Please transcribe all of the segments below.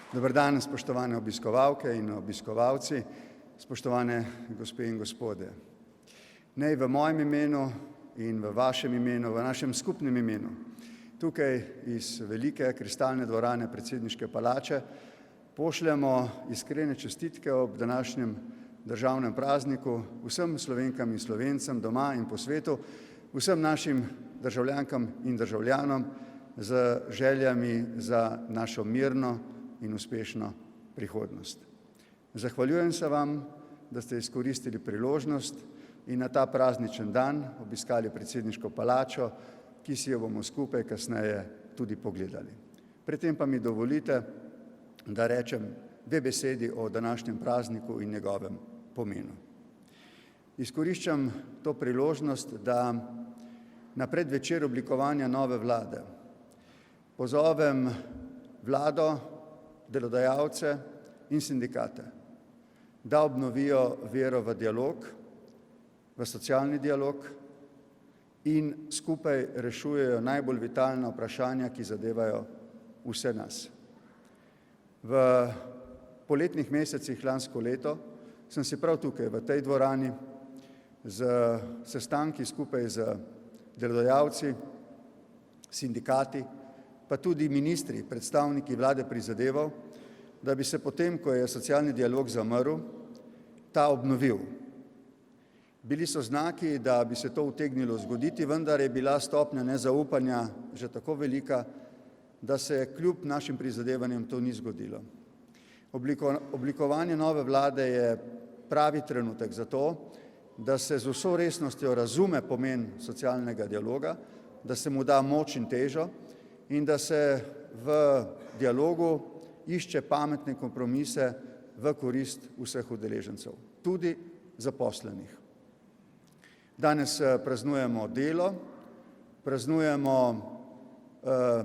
Dober dan, spoštovane obiskovalke in obiskovalci, spoštovane gospe in gospode. Naj v mojem imenu in v vašem imenu, v našem skupnem imenu, tukaj iz velike kristalne dvorane predsedniške palače, pošljemo iskrene čestitke ob današnjem državnem prazniku vsem Slovenkam in Slovencem doma in po svetu, vsem našim državljankam in državljanom z željami za našo mirno in uspešno prihodnost. Zahvaljujem se vam, da ste izkoristili priložnost in na ta prazničen dan obiskali predsedniško palačo, ki si jo bomo skupaj kasneje tudi pogledali. Pri tem pa mi dovolite, da rečem dve besedi o današnjem prazniku in njegovem pomenu. Izkoriščam to priložnost, da na predvečer oblikovanja nove vlade pozovem vlado, delodajalce in sindikate, da obnovijo vero v dialog, v socialni dialog in skupaj rešujejo najbolj vitalna vprašanja, ki zadevajo vse nas. V poletnih mesecih lansko leto sem si prav tukaj v tej dvorani z sestanki skupaj z delodajalci, sindikati, pa tudi ministri, predstavniki vlade prizadeval, da bi se potem, ko je socialni dialog zamrl, ta obnovil. Bili so znaki, da bi se to utegnilo zgoditi, vendar je bila stopnja nezaupanja že tako velika, da se kljub našim prizadevanjem to ni zgodilo. Oblikovanje nove vlade je pravi trenutek za to, da se z vso resnostjo razume pomen socialnega dialoga, da se mu da moč in težo in da se v dialogu išče pametne kompromise v korist vseh udeležencev, tudi zaposlenih. Danes praznujemo delo, praznujemo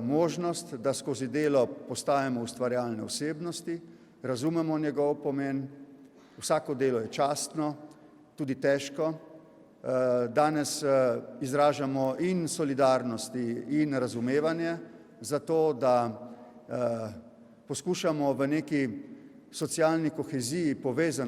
možnost, da skozi delo postajamo ustvarjalne osebnosti, razumemo njegov pomen, vsako delo je častno, tudi težko. Danes izražamo in solidarnosti in razumevanje za to, da poskušamo v neki socialni koheziji povezanosti